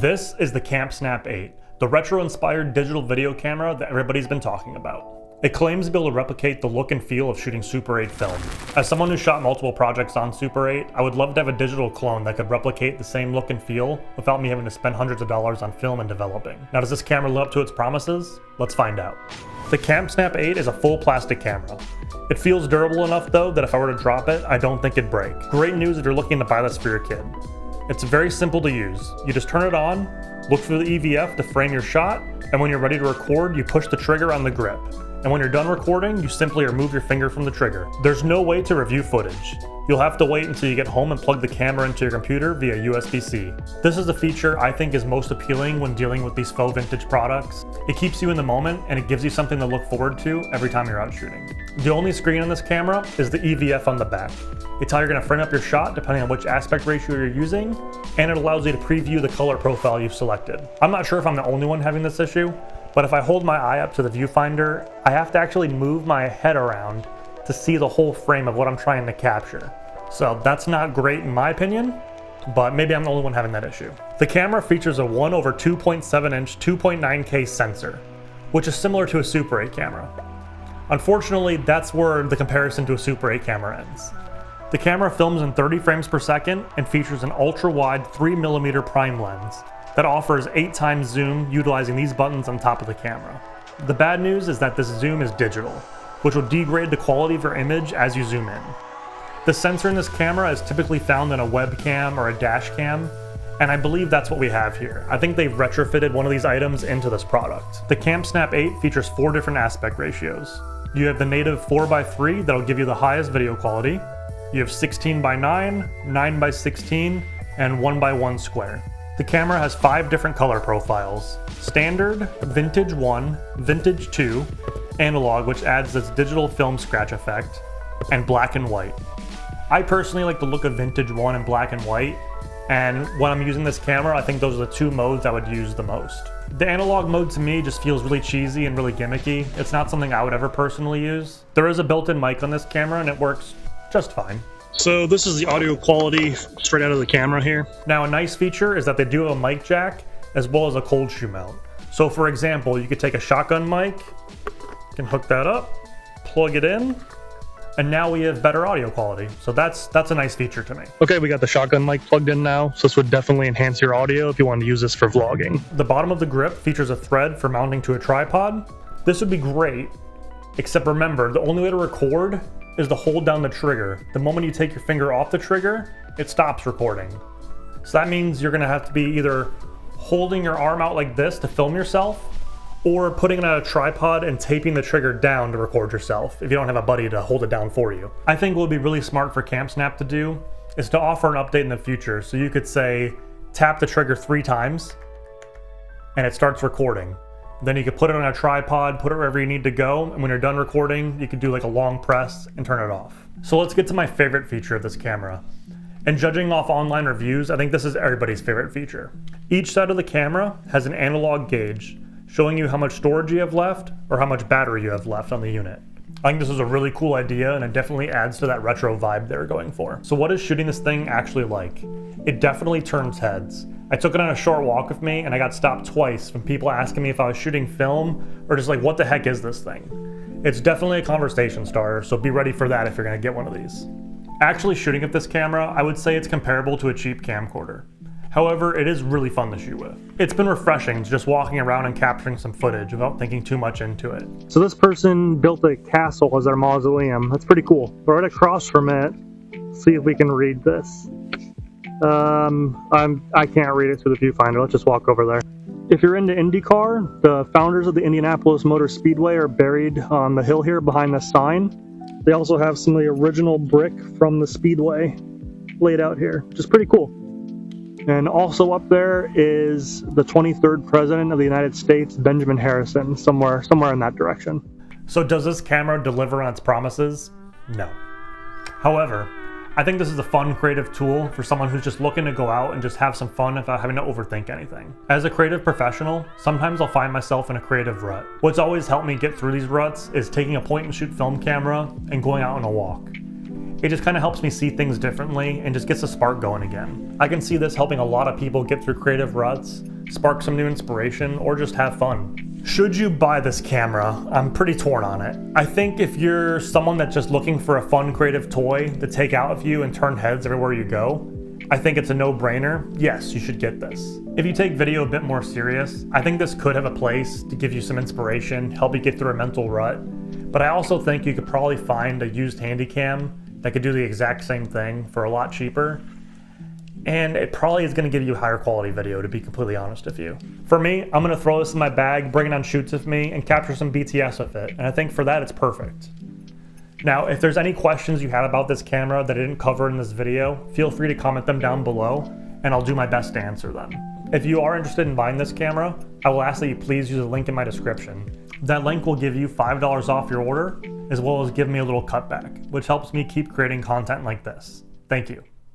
This is the Camp Snap 8, the retro-inspired digital video camera that everybody's been talking about. It claims to be able to replicate the look and feel of shooting Super 8 film. As someone who shot multiple projects on Super 8, I would love to have a digital clone that could replicate the same look and feel without me having to spend hundreds of dollars on film and developing. Now, does this camera live up to its promises? Let's find out. The Camp Snap 8 is a full plastic camera. It feels durable enough though that if I were to drop it, I don't think it'd break. Great news if you're looking to buy this for your kid. It's very simple to use. You just turn it on, look for the EVF to frame your shot, and when you're ready to record, you push the trigger on the grip. And when you're done recording, you simply remove your finger from the trigger. There's no way to review footage. You'll have to wait until you get home and plug the camera into your computer via USB-C. This is the feature I think is most appealing when dealing with these faux vintage products. It keeps you in the moment and it gives you something to look forward to every time you're out shooting. The only screen on this camera is the EVF on the back. It's how you're going to frame up your shot depending on which aspect ratio you're using, and it allows you to preview the color profile you've selected. I'm not sure if I'm the only one having this issue, but if I hold my eye up to the viewfinder, I have to actually move my head around to see the whole frame of what I'm trying to capture. So that's not great in my opinion, but maybe I'm the only one having that issue. The camera features a 1/2.7 inch 2.9K sensor, which is similar to a Super 8 camera. Unfortunately, that's where the comparison to a Super 8 camera ends. The camera films in 30 frames per second and features an ultra-wide 3mm prime lens that offers 8 times zoom utilizing these buttons on top of the camera. The bad news is that this zoom is digital, which will degrade the quality of your image as you zoom in. The sensor in this camera is typically found in a webcam or a dash cam, and I believe that's what we have here. I think they've retrofitted one of these items into this product. The Camp Snap 8 features 4 different aspect ratios. You have the native 4:3 that'll give you the highest video quality. You have 16:9, 9:16, and 1:1 square. The camera has 5 different color profiles: standard, vintage 1, vintage 2, analog, which adds this digital film scratch effect, and black and white. I personally like the look of vintage 1 and black and white, and when I'm using this camera, I think those are the 2 modes I would use the most. The analog mode to me just feels really cheesy and really gimmicky. It's not something I would ever personally use. There is a built-in mic on this camera and it works just fine. So this is the audio quality straight out of the camera here. Now, a nice feature is that they do have a mic jack as well as a cold shoe mount. So for example, you could take a shotgun mic, you can hook that up, plug it in, and now we have better audio quality. So that's a nice feature to me. Okay, we got the shotgun mic plugged in now, so this would definitely enhance your audio if you want to use this for vlogging. The bottom of the grip features a thread for mounting to a tripod. This would be great, except remember, the only way to record is to hold down the trigger. The moment you take your finger off the trigger, it stops recording. So that means you're gonna have to be either holding your arm out like this to film yourself, or putting it on a tripod and taping the trigger down to record yourself if you don't have a buddy to hold it down for you. I think what would be really smart for Camp Snap to do is to offer an update in the future. So you could say, tap the trigger 3 times and it starts recording. Then you could put it on a tripod, put it wherever you need to go, and when you're done recording, you could do like a long press and turn it off. So let's get to my favorite feature of this camera. And judging off online reviews, I think this is everybody's favorite feature. Each side of the camera has an analog gauge, showing you how much storage you have left or how much battery you have left on the unit. I think this is a really cool idea and it definitely adds to that retro vibe they were going for. So what is shooting this thing actually like? It definitely turns heads. I took it on a short walk with me and I got stopped twice from people asking me if I was shooting film or just like, what the heck is this thing? It's definitely a conversation starter, so be ready for that if you're gonna get one of these. Actually shooting with this camera, I would say it's comparable to a cheap camcorder. However, it is really fun to shoot with. It's been refreshing just walking around and capturing some footage without thinking too much into it. So this person built a castle as their mausoleum. That's pretty cool. Right across from it, see if we can read this. I can't read it through the viewfinder. Let's just walk over there. If you're into IndyCar, the founders of the Indianapolis Motor Speedway are buried on the hill here behind the sign. They also have some of the original brick from the Speedway laid out here, which is pretty cool. And also up there is the 23rd president of the United States, Benjamin Harrison, somewhere in that direction. So does this camera deliver on its promises? No. However, I think this is a fun, creative tool for someone who's just looking to go out and just have some fun without having to overthink anything. As a creative professional, sometimes I'll find myself in a creative rut. What's always helped me get through these ruts is taking a point-and-shoot film camera and going out on a walk. It just kind of helps me see things differently and just gets the spark going again. I can see this helping a lot of people get through creative ruts, spark some new inspiration, or just have fun. Should you buy this camera? I'm pretty torn on it. I think if you're someone that's just looking for a fun creative toy to take out with you and turn heads everywhere you go, I think it's a no-brainer. Yes, you should get this. If you take video a bit more serious, I think this could have a place to give you some inspiration, help you get through a mental rut. But I also think you could probably find a used Handycam that could do the exact same thing for a lot cheaper. And it probably is going to give you higher quality video, to be completely honest with you. For me, I'm going to throw this in my bag, bring it on shoots with me, and capture some BTS with it. And I think for that, it's perfect. Now, if there's any questions you have about this camera that I didn't cover in this video, feel free to comment them down below, and I'll do my best to answer them. If you are interested in buying this camera, I will ask that you please use the link in my description. That link will give you $5 off your order, as well as give me a little cutback, which helps me keep creating content like this. Thank you.